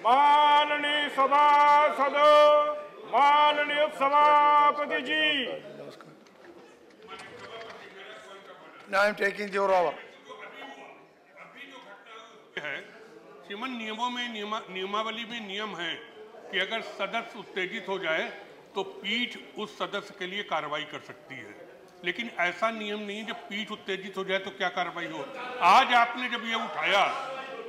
माननीय सभासद, माननीय सभापति जी। Now I am taking your over. श्रीमन नियमों में नियमावली में नियम है कि अगर सदस्य उत्तेजित हो जाए तो पीठ उस सदस्य के लिए कार्रवाई कर सकती है, लेकिन ऐसा नियम नहीं जब पीठ उत्तेजित हो जाए तो क्या कार्रवाई हो। आज आपने जब ये उठाया,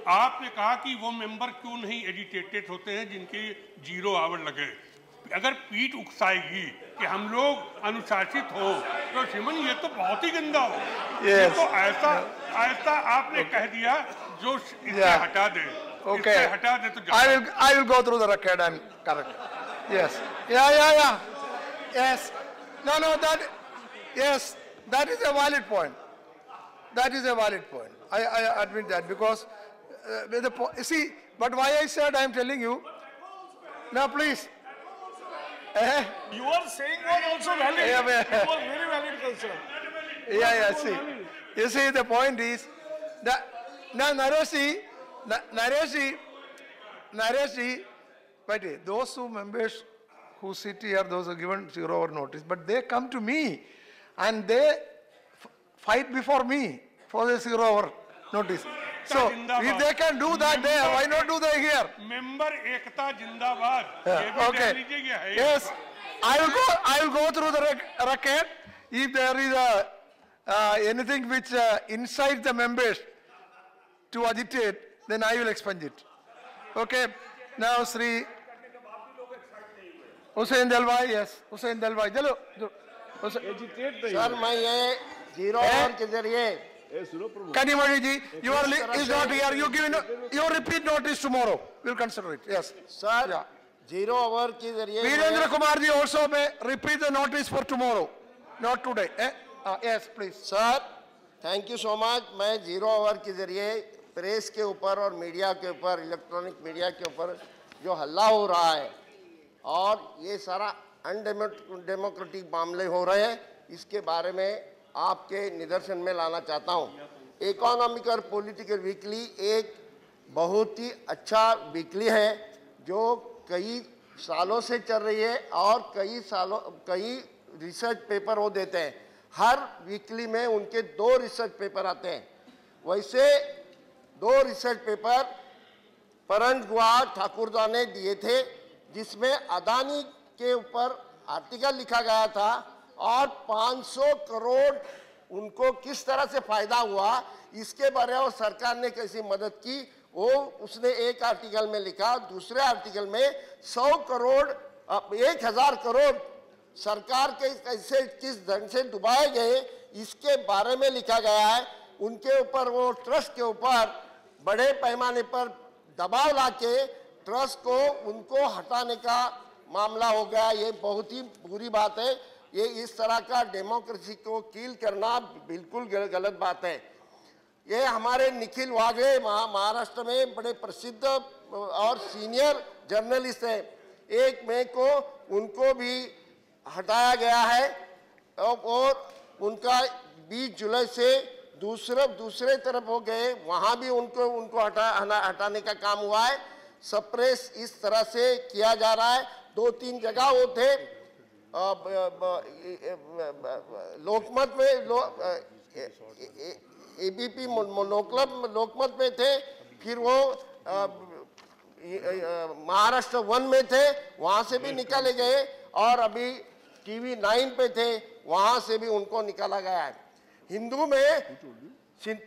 आपने कहा कि वो मेंबर क्यों नहीं एजिटेटेड होते हैं जिनके 0 आवर लगे। अगर पीठ उकसाएगी कि हम लोग अनुशासित हो तो श्रीमन ये तो बहुत ही गंदा हो। ये तो ऐसा आपने कह दिया जो इसे हटा दे। Okay. इसे हटा दे तो I will go through the record and correct. Yes. Yeah. Yes. No. That is a valid point. That is a valid point. I admit that because see, but why I said I am telling you. Now please. You are saying was also valid. It was very valid concern. Yeah. See, you see, the point is that now Nareshi, but those who members who sit here, those are given 0 hour notice, but they come to me and they fight before me for the 0 hour notice. So if they can do that there, why not do that here? Member Ekta Jindabad. Okay. Yes, I will go through the record. If there is anything which incites the members to agitate, then I will expunge it. Okay. Now Sri Hussain Dalwai, yes, Hussain Dalwai. Chalo. Sir मैं ये 0 hour के जरिए Kanimani ji, you is not here. You repeat notice tomorrow. We'll consider it. Yes. Sir 0 hour के जरिए Virendra Kumar ji also may repeat the notice for tomorrow, not today. Yes, please. Sir thank you so much. मैं 0 hour के जरिए press के ऊपर और media के ऊपर, इलेक्ट्रॉनिक मीडिया के ऊपर जो हल्ला हो रहा है और ये सारा अनडेमोक्रेटिक मामले हो रहे हैं, इसके बारे में आपके निदर्शन में लाना चाहता हूँ। इकोनॉमिक और पॉलिटिकल वीकली एक बहुत ही अच्छा वीकली है जो कई सालों से चल रही है और कई रिसर्च पेपर वो देते हैं। हर वीकली में उनके 2 रिसर्च पेपर आते हैं। वैसे 2 रिसर्च पेपर परंज गुहा ठाकुरदा ने दिए थे जिसमें अदानी के ऊपर आर्टिकल लिखा गया था और 500 करोड़ उनको किस तरह से फायदा हुआ इसके बारे में सरकार ने कैसी मदद की वो उसने एक आर्टिकल में लिखा। दूसरे आर्टिकल में 100 करोड़ 1000 करोड़ सरकार के कैसे किस ढंग से डुबाए गए इसके बारे में लिखा गया है। उनके ऊपर वो ट्रस्ट के ऊपर बड़े पैमाने पर दबाव लाके ट्रस्ट को उनको हटाने का मामला हो गया। ये बहुत ही बुरी बात है। ये इस तरह का डेमोक्रेसी को कील करना बिल्कुल गलत बात है। ये हमारे निखिल वाघे महाराष्ट्र में बड़े प्रसिद्ध और सीनियर जर्नलिस्ट हैं। 1 मई को उनको भी हटाया गया है और उनका 20 जुलाई से दूसरे तरफ हो गए, वहाँ भी उनको हटाने का काम हुआ है। सप्रेस इस तरह से किया जा रहा है। 2-3 जगह वो थे लोकमत में एबीपी लोकमत में थे, फिर वो महाराष्ट्र 1 में थे, वहाँ से भी निकाले गए और अभी टीवी 9 पे थे, वहाँ से भी उनको निकाला गया है। हिंदू में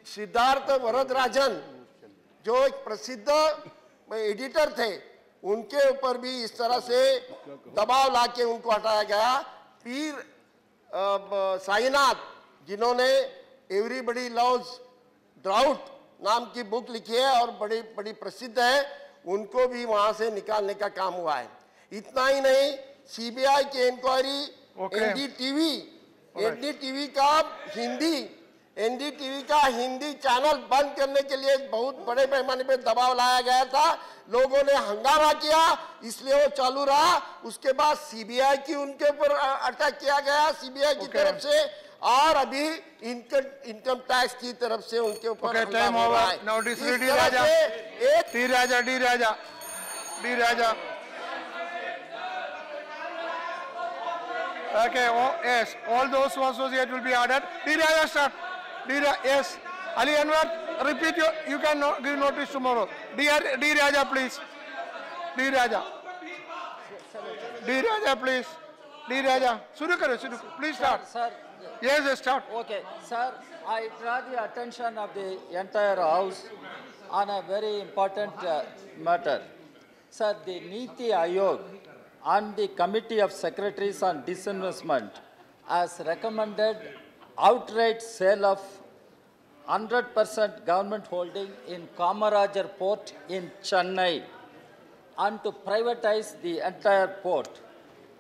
सिद्धार्थ वरदराजन जो एक प्रसिद्ध एडिटर थे उनके ऊपर भी इस तरह से दबाव लाके उनको हटाया गया। पीर साईनाथ जिन्होंने एवरीबडी लव्स ड्राउट नाम की बुक लिखी है और बड़ी प्रसिद्ध है, उनको भी वहां से निकालने का काम हुआ है। इतना ही नहीं, सीबीआई की इंक्वायरी एनडीटीवी का हिंदी चैनल बंद करने के लिए बहुत बड़े पैमाने पे दबाव लाया गया था। लोगों ने हंगामा किया इसलिए वो चालू रहा। उसके बाद सीबीआई की उनके ऊपर अटैक किया गया सीबीआई की तरफ से और अभी इनकम टैक्स की तरफ से उनके ऊपर time over. Now D Raja D. Raja. Okay, oh, yes, all those who associate will be added. D. Raja, start. Yes. Ali Anwar, repeat you can give notice tomorrow. D. Raja, please. D. Raja. D. Raja, please. D. Raja. Shuru karo, please start. Sir. Yes, start. Okay, sir, I draw the attention of the entire House on a very important matter. Sir, the Niti Aayog and the Committee of Secretaries on Disinvestment has recommended outright sale of 100% government holding in Kamarajar Port in Chennai and to privatize the entire port.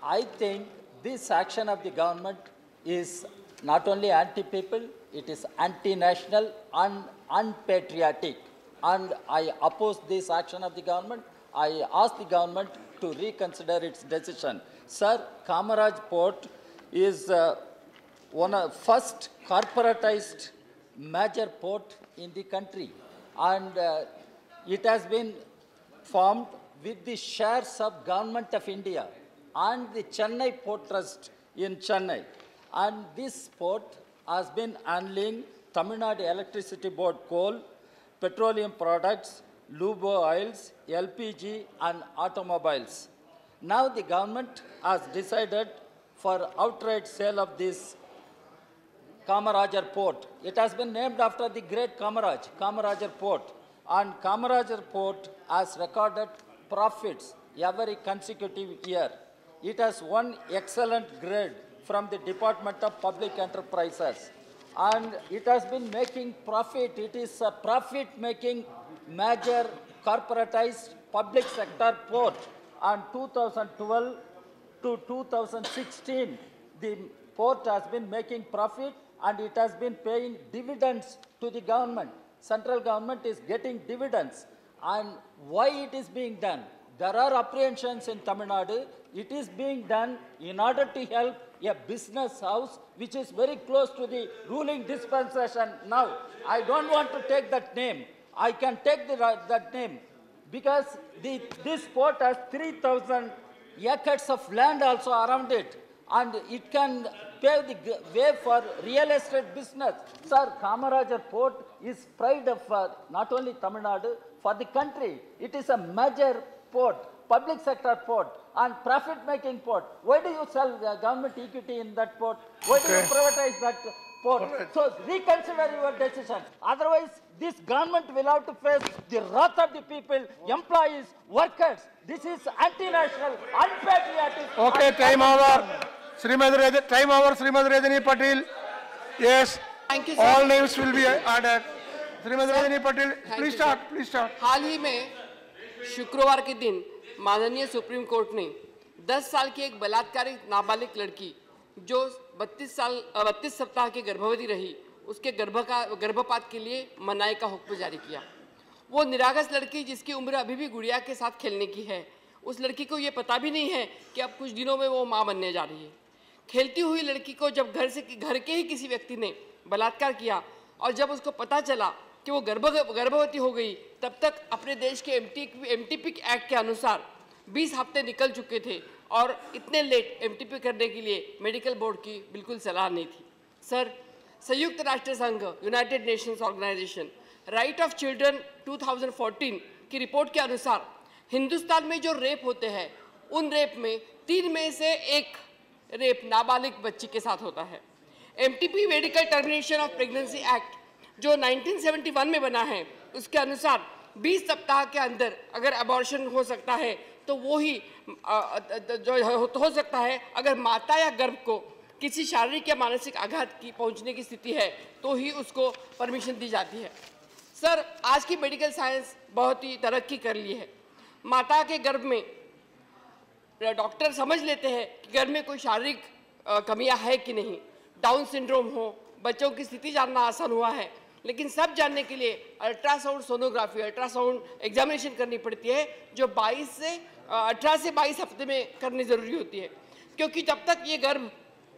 I think this action of the government is not only anti-people, it is anti-national and unpatriotic. And I oppose this action of the government. I ask the government to reconsider its decision. Sir, Kamaraj Port is one of first corporatized major port in the country. And it has been formed with the shares of Government of India and the Chennai Port Trust in Chennai. And this port has been handling Tamil Nadu Electricity Board coal, petroleum products, lube oils, LPG and automobiles. Now the government has decided for outright sale of this Kamarajar Port. It has been named after the great Kamarajar Port. And Kamarajar Port has recorded profits every consecutive year. It has won excellent grade from the Department of Public Enterprises. And it has been making profit. It is a profit-making major corporatized public sector port. And 2012 to 2016, the port has been making profit and it has been paying dividends to the government. Central government is getting dividends. And why it is being done? There are apprehensions in Tamil Nadu. It is being done in order to help a business house which is very close to the ruling dispensation now. I don't want to take that name. I can take that name because this port has 3,000 acres of land also around it. And it can pave the way for real estate business. Sir, Kamarajar Port is pride of not only Tamil Nadu, for the country. It is a major port, public sector port, and profit-making port. Why do you sell government equity in that port? Why do you privatize that port? So reconsider your decision. Otherwise, this government will have to face the wrath of the people, employees, workers. This is anti-national, unpatriotic. Okay, time over. Time over, Srimad Rajani Patil. Yes. Thank you, sir. All names will be added. Srimad Rajani Patil, please start. Please start. हाल ही में शुक्रवार के दिन माननीय supreme court ने 10 साल की एक बलात्कारित नाबालिग लड़की जो 32 सप्ताह की गर्भवती रही उसके गर्भपात के लिए मनाही का हुक्म जारी किया। वो निरागस लड़की जिसकी उम्र अभी भी गुड़िया के साथ खेलने की है, उस लड़की को ये पता भी नहीं है कि अब कुछ दिनों में वो माँ बनने जा रही है। खेलती हुई लड़की को जब घर के ही किसी व्यक्ति ने बलात्कार किया और जब उसको पता चला कि वो गर्भवती हो गई, तब तक अपने देश के एमटीपी एक्ट के अनुसार 20 हफ्ते निकल चुके थे और इतने लेट एमटीपी करने के लिए मेडिकल बोर्ड की बिल्कुल सलाह नहीं थी। सर, संयुक्त राष्ट्र संघ United Nations Organisation right of children 2014 की रिपोर्ट के अनुसार हिंदुस्तान में जो रेप होते हैं उन रेप में 3 में से 1 रेप नाबालिग बच्ची के साथ होता है। MTP medical termination of pregnancy act जो 1971 में बना है उसके अनुसार 20 सप्ताह के अंदर अगर अबॉर्शन हो सकता है तो वो ही जो हो सकता है अगर माता या गर्भ को किसी शारीरिक या मानसिक आघात की पहुंचने की स्थिति है तो ही उसको परमिशन दी जाती है। सर, आज की मेडिकल साइंस बहुत ही तरक्की कर ली है। माता के गर्भ में डॉक्टर समझ लेते हैं कि गर्भ में कोई शारीरिक कमियां है कि नहीं। डाउन सिंड्रोम हो, बच्चों की स्थिति जानना आसान हुआ है, लेकिन सब जानने के लिए अल्ट्रासाउंड सोनोग्राफी, अल्ट्रासाउंड एग्जामिनेशन करनी पड़ती है जो 18 से 22 हफ्ते में करनी ज़रूरी होती है, क्योंकि जब तक ये गर्भ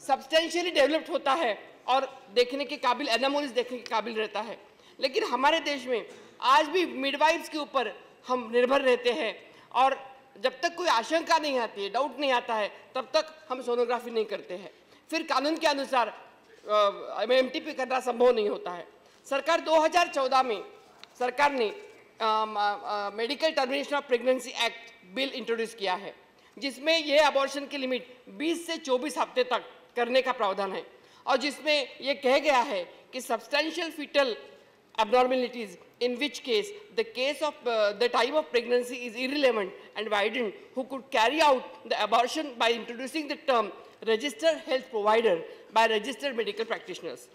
सब्सटेंशियली डेवलप्ड होता है और देखने के काबिल एनामोलिस देखने के काबिल रहता है। लेकिन हमारे देश में आज भी मिडवाइफ्स के ऊपर हम निर्भर रहते हैं और जब तक कोई आशंका नहीं आती है, डाउट नहीं आता है, तब तक हम सोनोग्राफी नहीं करते हैं। फिर कानून के अनुसार एमटीपी करना संभव नहीं होता है। सरकार 2014 में सरकार ने medical termination of pregnancy act bill introduce किया है, जिसमें यह अबॉर्शन की लिमिट 20 से 24 हफ्ते तक करने का प्रावधान है, और जिसमें यह कहा गया है कि substantial foetal abnormalities, in which case the time of pregnancy is irrelevant, and widened who could carry out the abortion by introducing the term registered health provider by registered medical practitioners.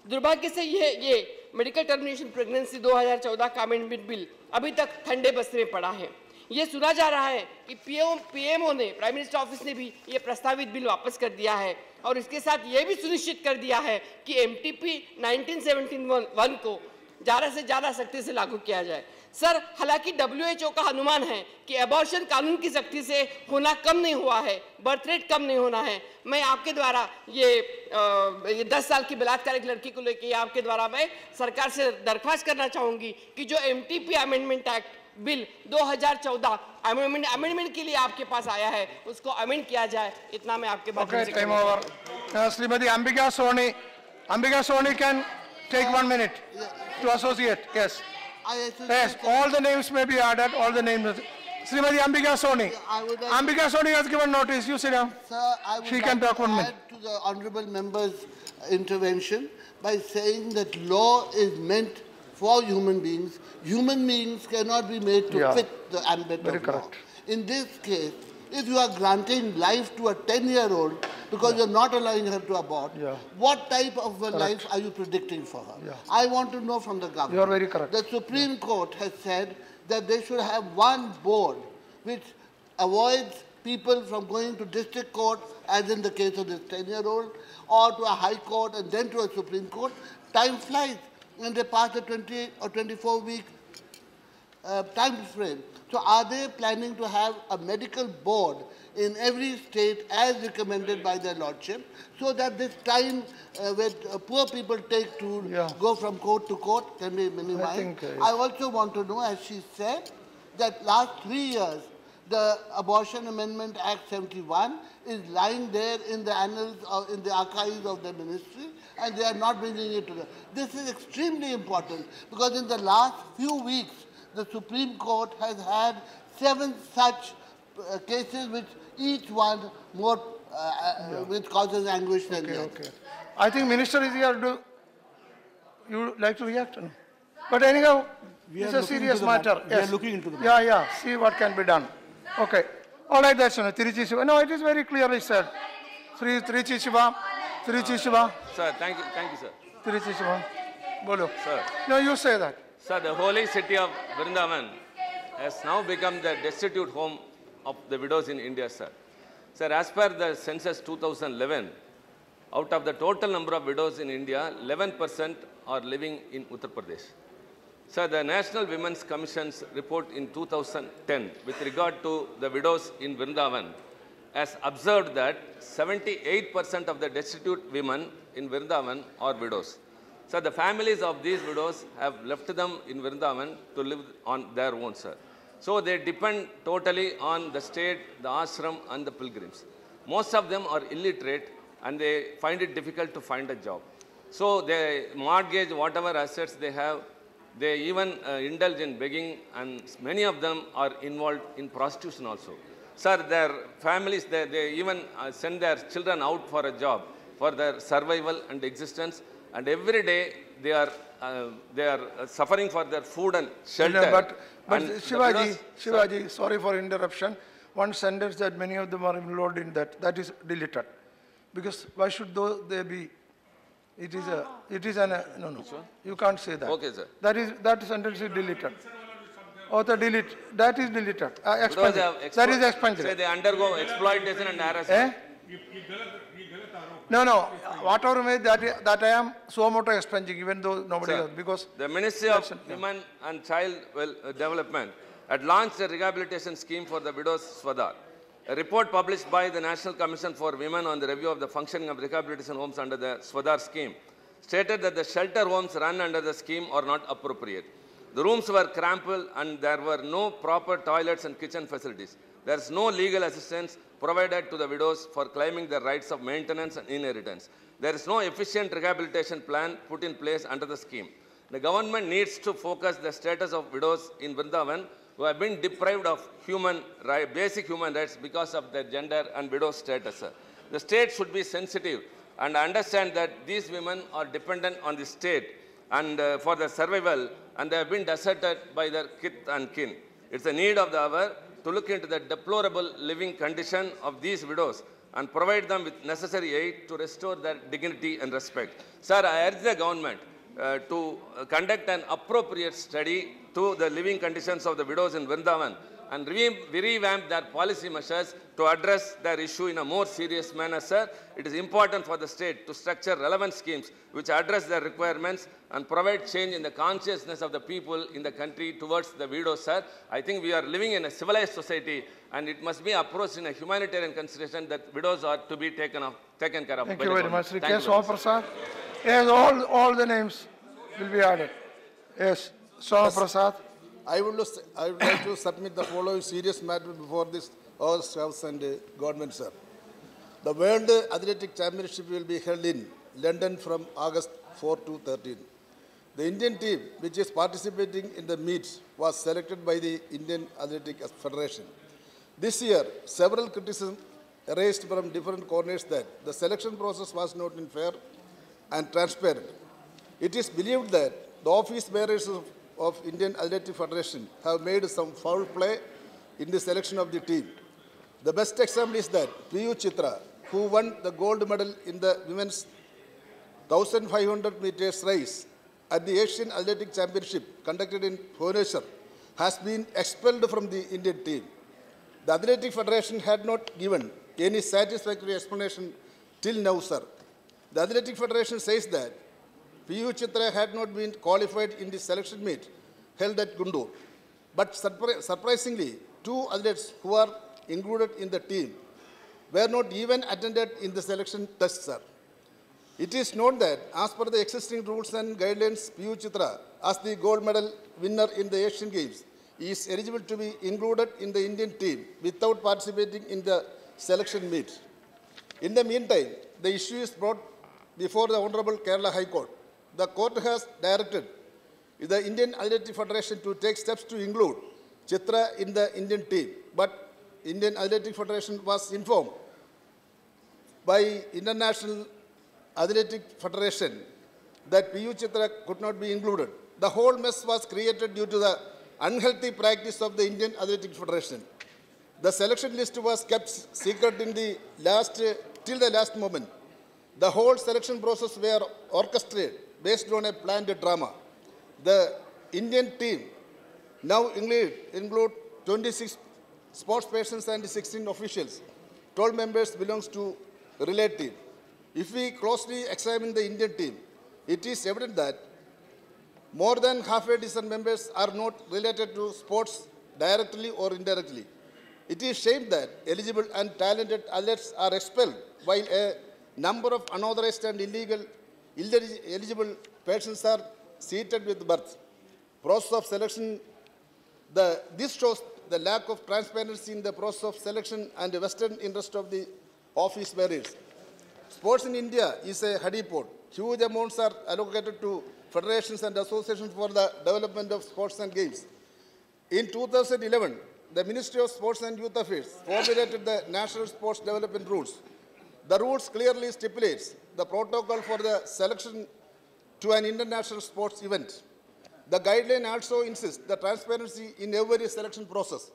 दुर्भाग्य से ये medical termination pregnancy 2014 का amendment bill अभी तक ठंडे बस्ते में पड़ा है। ये सुना जा रहा है कि पीएमओ ने, प्राइम मिनिस्टर ऑफिस ने भी ये प्रस्तावित बिल वापस कर दिया है, और इसके साथ ये भी सुनिश्चित कर दिया है कि एमटीपी 1971 को ज़्यादा से ज़्यादा सख्ती से लागू किया जाए। सर, हालांकि WHO का अनुमान है कि एबॉर्शन कानून की सख्ती से होना कम नहीं हुआ है, बर्थ रेट कम नहीं होना है। मैं आपके द्वारा ये 10 साल की बलात्कार एक लड़की को लेकर आपके द्वारा मैं सरकार से दरख्वास्त करना चाहूँगी कि जो MTP amendment act bill 2014 amendment के लिए आपके पास आया है, उसको अमेंड किया जाए। इतना मैं आपके बात Shrimati Ambika Soni can take 1 minute to associate. Yes. Yes, all the names may be added, all the names. Srimati Ambika Soni. Ambika Soni has given notice. You sit down. Sir, I would She like can to talk 1 minute. add to the honourable member's intervention by saying that law is meant for human beings. Human beings cannot be made to fit the ambit Very of law. correct. In this case, if you are granting life to a 10-year-old because you're not allowing her to abort, what type of a life are you predicting for her? I want to know from the government. You are very correct. The Supreme Court has said that they should have one board which avoids people from going to district court, as in the case of this 10-year-old, or to a high court and then to a Supreme Court. Time flies, and they pass a 20 or 24-week time frame. So are they planning to have a medical board in every state as recommended by their lordship, so that this time poor people take to go from court to court can be minimized? I also want to know, as she said, that last 3 years, the Abortion Amendment Act 71 is lying there in the annals, in the archives of the ministry, and they are not bringing it to them. This is extremely important, because in the last few weeks, the Supreme Court has had 7 such cases, which each one more, which causes anguish than death. Okay. I think Minister is here. Do you like to react? No? But anyhow, it's a serious matter. We are looking into the matter. Yeah. See what can be done. Okay. All right, that's enough. Tiruchi Shiva. No, it is very clearly said. Tiruchi Shiva. Sir, thank you, sir. Tiruchi Shiva. Bolo. Sir. No, you say that. Sir, the holy city of Vrindavan has now become the destitute home of the widows in India, sir. Sir, as per the census 2011, out of the total number of widows in India, 11% are living in Uttar Pradesh. Sir, the National Women's Commission's report in 2010 with regard to the widows in Vrindavan has observed that 78% of the destitute women in Vrindavan are widows. So the families of these widows have left them in Vrindavan to live on their own, sir. So they depend totally on the state, the ashram and the pilgrims. Most of them are illiterate and they find it difficult to find a job. So they mortgage whatever assets they have. They even indulge in begging, and many of them are involved in prostitution also. Sir, their families, they even send their children out for a job for their survival and existence. And every day they are suffering for their food and shelter. But Shivaji, sorry for interruption. One sentence that many of them are involved in that is deleted. Because why should they be? It is no. You can't say that. Okay, sir. That sentence is deleted. Author delete. That is deleted. Expunged. That is expunged. Say they undergo exploitation and harassment. No. Whatever may that I am so much expunging, even though nobody else, because the Ministry of Women and Child Development had launched a rehabilitation scheme for the widows Swadhar. A report published by the National Commission for Women on the review of the functioning of rehabilitation homes under the Swadhar scheme stated that the shelter homes run under the scheme are not appropriate. The rooms were cramped and there were no proper toilets and kitchen facilities. There is no legal assistance provided to the widows for claiming their rights of maintenance and inheritance. There is no efficient rehabilitation plan put in place under the scheme. The government needs to focus the status of widows in Vrindavan who have been deprived of basic human rights because of their gender and widow status. The state should be sensitive and understand that these women are dependent on the state and for their survival, and they have been deserted by their kith and kin. It's a need of the hour to look into the deplorable living condition of these widows and provide them with necessary aid to restore their dignity and respect. Sir, I urge the government to conduct an appropriate study to the living conditions of the widows in Vrindavan and revamp their policy measures to address their issue in a more serious manner, sir. It is important for the state to structure relevant schemes which address their requirements and provide change in the consciousness of the people in the country towards the widows, sir. I think we are living in a civilized society and it must be approached in a humanitarian consideration that widows are to be taken care of. Thank you very much. K. Soma Prasad. Yes, all the names will be added. Yes, Soma Prasad. I would like to submit the following serious matter before this House and government, sir. The World Athletic Championship will be held in London from August 4 to 13. The Indian team, which is participating in the meets, was selected by the Indian Athletic Federation. This year, several criticisms raised from different corners that the selection process was not fair and transparent. It is believed that the office bearers of Indian Athletic Federation have made some foul play in the selection of the team. The best example is that P.U. Chitra, who won the gold medal in the women's 1,500 meters race at the Asian Athletic Championship conducted in Bhubaneswar, has been expelled from the Indian team. The Athletic Federation had not given any satisfactory explanation till now, sir. The Athletic Federation says that P.U. Chitra had not been qualified in the selection meet held at Gundur. But surprisingly, 2 athletes who are included in the team were not even attended in the selection test, sir. It is known that as per the existing rules and guidelines, P.U. Chitra, as the gold medal winner in the Asian Games, is eligible to be included in the Indian team without participating in the selection meet. In the meantime, the issue is brought before the Honorable Kerala High Court. The court has directed the Indian Athletic Federation to take steps to include Chitra in the Indian team, but Indian Athletic Federation was informed by International Athletic Federation that P.U. Chitra could not be included. The whole mess was created due to the unhealthy practice of the Indian Athletic Federation. The selection list was kept secret in the till the last moment. The whole selection process were orchestrated based on a planned drama. The Indian team now include 26 sports persons and 16 officials. 12 members belongs to relay team. If we closely examine the Indian team, it is evident that more than half a dozen members are not related to sports directly or indirectly. It is shame that eligible and talented athletes are expelled while a number of unauthorized and eligible persons are seated with birth. Process of selection, this shows the lack of transparency in the process of selection and the vested interest of the office bearers. Sports in India is a honeypot. Huge amounts are allocated to federations and associations for the development of sports and games. In 2011, the Ministry of Sports and Youth Affairs formulated the National Sports Development Rules. The rules clearly stipulates the protocol for the selection to an international sports event. The guideline also insists the transparency in every selection process.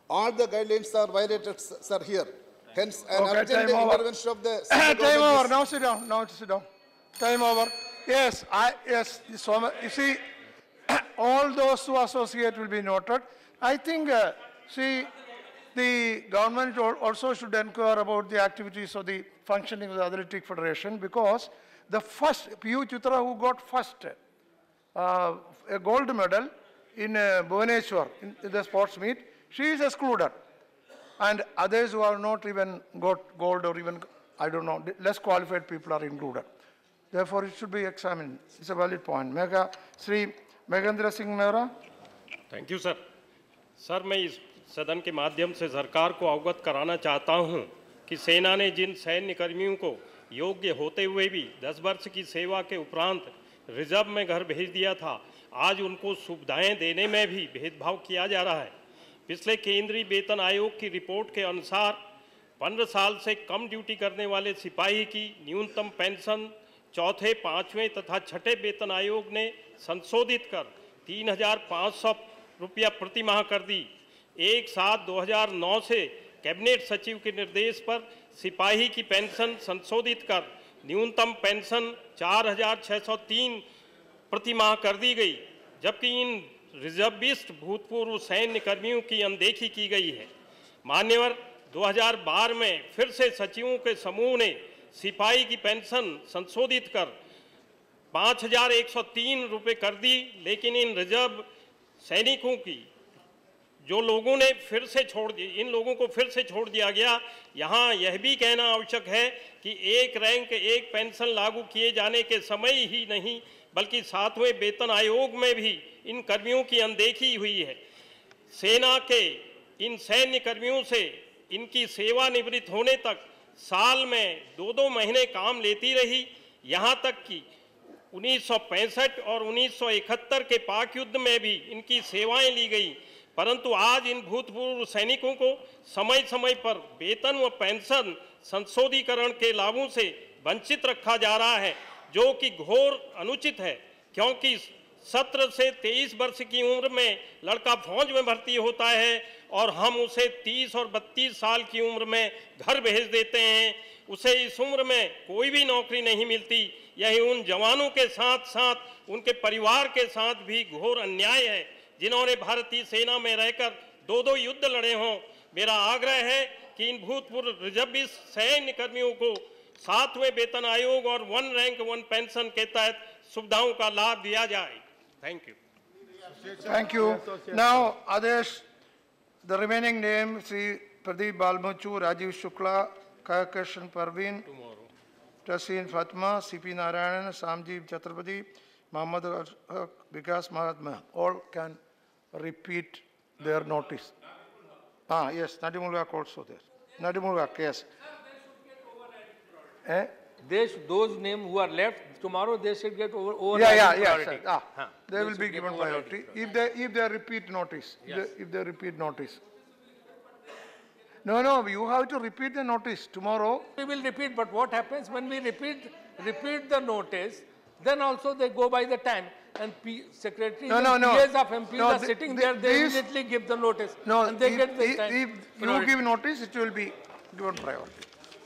All the guidelines are violated, sir, here. Hence, an urgent intervention of the... Time over. Now sit down. Now sit down. Time over. Yes, you see, all those who associate will be noted. I think, the government also should inquire about the activities of the functioning of the Athletic Federation, because the first, P.U. Chitra, who got first a gold medal in Bhubaneswar in the sports meet, she is excluded. And others who have not even got gold or even, I don't know, less qualified people are included. Therefore, it should be examined. It's a valid point. Sri Meghendra Singh Mehra. Thank you, sir. Sir, my सदन के माध्यम से सरकार को अवगत कराना चाहता हूं कि सेना ने जिन सैन्य कर्मियों को योग्य होते हुए भी 10 वर्ष की सेवा के उपरांत रिजर्व में घर भेज दिया था, आज उनको सुविधाएं देने में भी भेदभाव किया जा रहा है। पिछले केंद्रीय वेतन आयोग की रिपोर्ट के अनुसार 15 साल से कम ड्यूटी करने वाले सिपाही की न्यूनतम पेंशन चौथे, पाँचवें तथा छठे वेतन आयोग ने संशोधित कर 3,500 रुपया प्रति माह कर दी। 1/7/2009 से कैबिनेट सचिव के निर्देश पर सिपाही की पेंशन संशोधित कर न्यूनतम पेंशन 4,603 प्रति माह कर दी गई, जबकि इन रिजर्विस्ट भूतपूर्व सैन्य कर्मियों की अनदेखी की गई है। मान्यवर 2012 में फिर से सचिवों के समूह ने सिपाही की पेंशन संशोधित कर 5,103 रुपये कर दी, लेकिन इन रिजर्व सैनिकों की जो लोगों ने फिर से छोड़ दी, इन लोगों को फिर से छोड़ दिया गया। यहाँ यह भी कहना आवश्यक है कि एक रैंक एक पेंशन लागू किए जाने के समय ही नहीं बल्कि 7वें वेतन आयोग में भी इन कर्मियों की अनदेखी हुई है। सेना के इन सैन्य कर्मियों से इनकी सेवानिवृत्त होने तक साल में 2-2 महीने काम लेती रही। यहाँ तक कि 1965 और 1971 के पाक युद्ध में भी इनकी सेवाएं ली गई, परंतु आज इन भूतपूर्व सैनिकों को समय समय पर वेतन व पेंशन संशोधीकरण के लाभों से वंचित रखा जा रहा है, जो कि घोर अनुचित है, क्योंकि 17 से 23 वर्ष की उम्र में लड़का फौज में भर्ती होता है और हम उसे 30 और 32 साल की उम्र में घर भेज देते हैं। उसे इस उम्र में कोई भी नौकरी नहीं मिलती। यही उन जवानों के साथ साथ उनके परिवार के साथ भी घोर अन्याय है, जिन्होंने भारतीय सेना में रहकर 2-2 युद्ध लड़े हों। मेरा आग्रह है कि इन भूतपूर्व रिजर्विस्ट सैन्य कर्मियों को 7वें वेतन आयोग और 1 रैंक 1 पेंशन के तहत सुविधाओं का लाभ दिया जाए। Thank you. Thank you. Now, others, the remaining names: Sri Pradeep Balmuchu, Rajiv Shukla, Kayakishan Parveen, Tasin Fatma, C.P. Narayanan, Samjeev Chaturvedi, Muhammad Vikas Mahatma. All can repeat their notice. Yes, Nadimulak also there. Nadimulak, yes. Those names who are left, tomorrow they should get over priority. They will be given priority if they repeat notice. Yes. If they repeat notice. No, you have to repeat the notice tomorrow. We will repeat, but what happens when we repeat the notice? Then also they go by the time, and secretaries and PAs of MPs are sitting there. They immediately give the notice, and they get the time. If you give notice, it will be given priority.